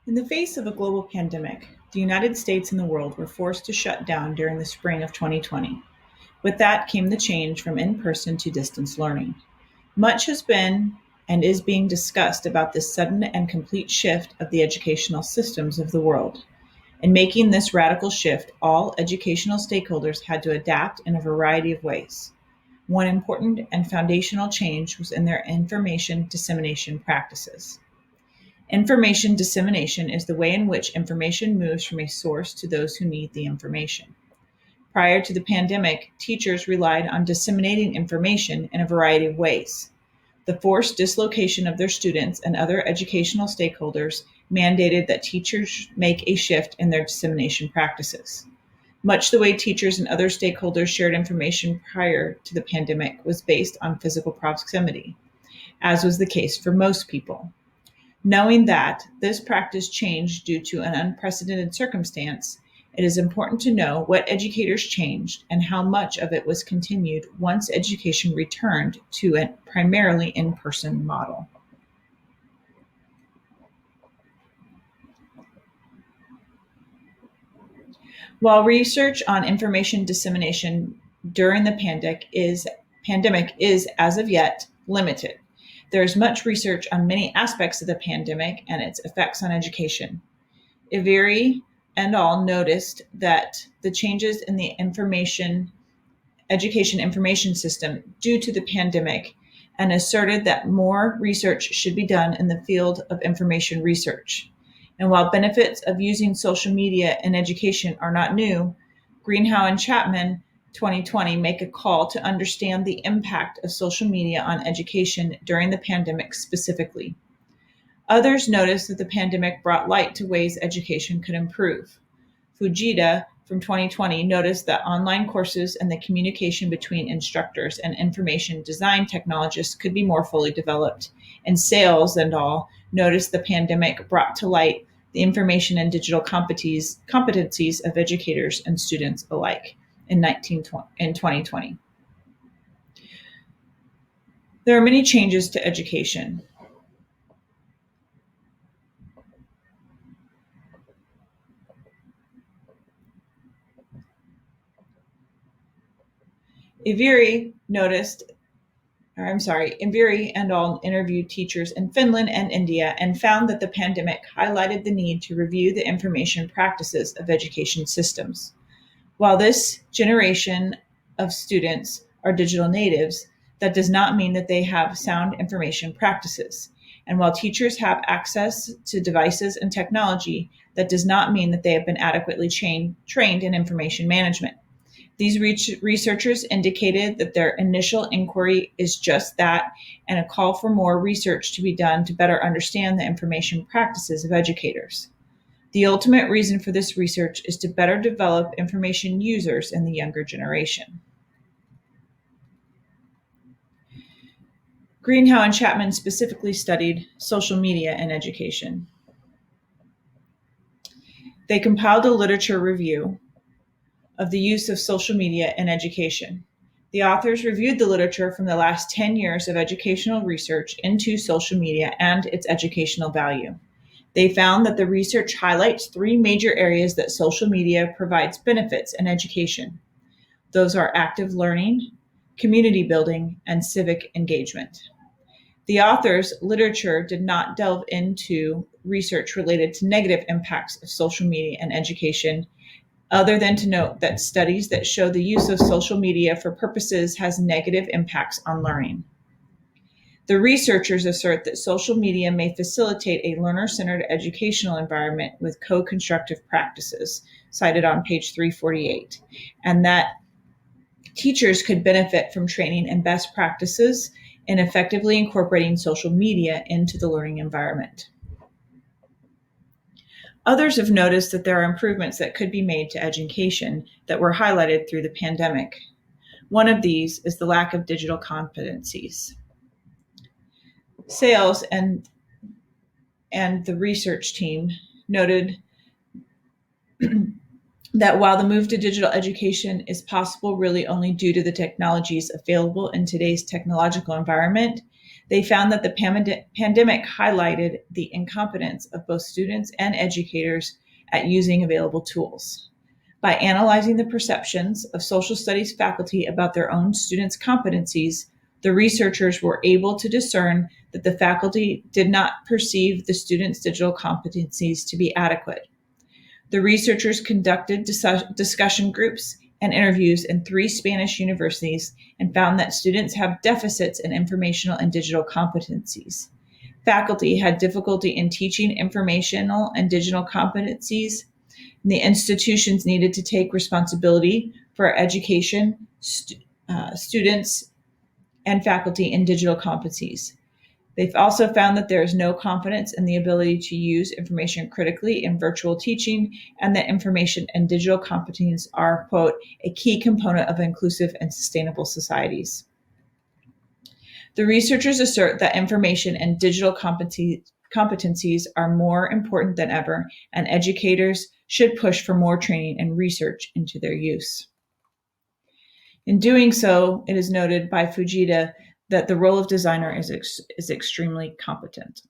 In the face of a global pandemic, the United States and the world were forced to shut down during the spring of 2020. With that came the change from in person to distance learning. Much has been and is being discussed about this sudden and complete shift of the educational systems of the world. In making this radical shift, all educational stakeholders had to adapt in a variety of ways. One important and foundational change was in their information dissemination practices. Information dissemination is the way in which information moves from a source to those who need the information. Prior to the pandemic, teachers relied on disseminating information in a variety of ways. The forced dislocation of their students and other educational stakeholders mandated that teachers make a shift in their dissemination practices. Much the way teachers and other stakeholders shared information prior to the pandemic was based on physical proximity, as was the case for most people. Knowing that this practice changed due to an unprecedented circumstance, it is important to know what educators changed and how much of it was continued once education returned to a primarily in-person model. While research on information dissemination during the pandemic is as of yet limited, there is much research on many aspects of the pandemic and its effects on education. Iveri and al. Noticed that the changes in the education information system due to the pandemic and asserted that more research should be done in the field of information research. And while benefits of using social media in education are not new, Greenhow and Chapman 2020 make a call to understand the impact of social media on education during the pandemic specifically. Others noticed that the pandemic brought light to ways education could improve. Fujita from 2020 noticed that online courses and the communication between instructors and information design technologists could be more fully developed. And Sales and all noticed the pandemic brought to light the information and digital competencies of educators and students alike in 2020. There are many changes to education. Iveri and all interviewed teachers in Finland and India and found that the pandemic highlighted the need to review the information practices of education systems. While this generation of students are digital natives, that does not mean that they have sound information practices. And while teachers have access to devices and technology, that does not mean that they have been adequately trained in information management. These researchers indicated that their initial inquiry is just that, and a call for more research to be done to better understand the information practices of educators. The ultimate reason for this research is to better develop information users in the younger generation. Greenhow and Chapman specifically studied social media in education. They compiled a literature review of the use of social media in education. The authors reviewed the literature from the last 10 years of educational research into social media and its educational value. They found that the research highlights three major areas that social media provides benefits in education. Those are active learning, community building, and civic engagement. The authors' literature did not delve into research related to negative impacts of social media and education, other than to note that studies that show the use of social media for purposes has negative impacts on learning. The researchers assert that social media may facilitate a learner-centered educational environment with co-constructive practices, cited on page 348, and that teachers could benefit from training in best practices in effectively incorporating social media into the learning environment. Others have noticed that there are improvements that could be made to education that were highlighted through the pandemic. One of these is the lack of digital competencies. Sales and the research team noted that while the move to digital education is possible really only due to the technologies available in today's technological environment, They found that the pandemic highlighted the incompetence of both students and educators at using available tools. By analyzing the perceptions of social studies faculty about their own students' competencies, the researchers were able to discern that the faculty did not perceive the students' digital competencies to be adequate. The researchers conducted discussion groups and interviews in 3 Spanish universities and found that students have deficits in informational and digital competencies. Faculty had difficulty in teaching informational and digital competencies. The institutions needed to take responsibility for education, students, and faculty in digital competencies. They've also found that there is no confidence in the ability to use information critically in virtual teaching, and that information and digital competencies are, quote, a key component of inclusive and sustainable societies. The researchers assert that information and digital competencies are more important than ever, and educators should push for more training and research into their use. In doing so, it is noted by Fujita that the role of designer is extremely important.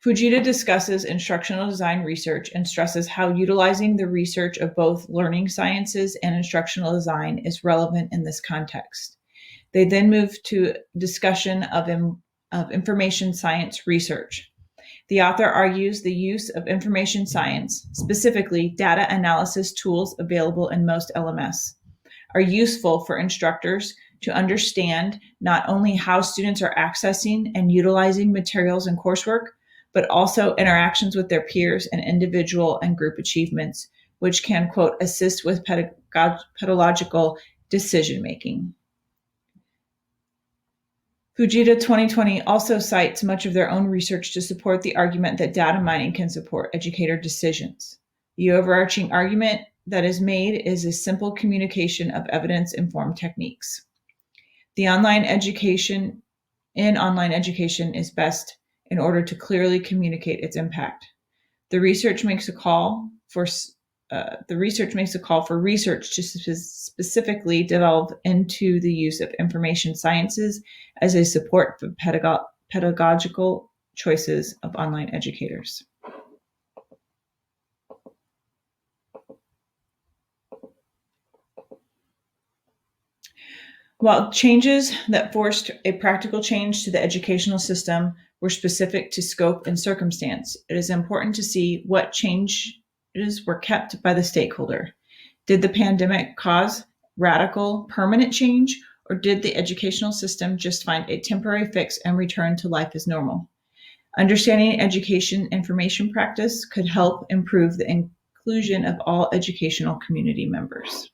Fujita discusses instructional design research and stresses how utilizing the research of both learning sciences and instructional design is relevant in this context. They then move to discussion of information science research. The author argues the use of information science, specifically data analysis tools available in most LMS, are useful for instructors to understand not only how students are accessing and utilizing materials in coursework, but also interactions with their peers and individual and group achievements, which can, quote, assist with pedagogical decision-making. Fujita 2020 also cites much of their own research to support the argument that data mining can support educator decisions. The overarching argument that is made is a simple communication of evidence-informed techniques. Online education is best in order to clearly communicate its impact. The research makes a call for research to specifically delve into the use of information sciences as a support for pedagogical choices of online educators. While changes that forced a practical change to the educational system were specific to scope and circumstance, it is important to see what changes were kept by the stakeholder. Did the pandemic cause radical, permanent change, or did the educational system just find a temporary fix and return to life as normal? Understanding education information practice could help improve the inclusion of all educational community members.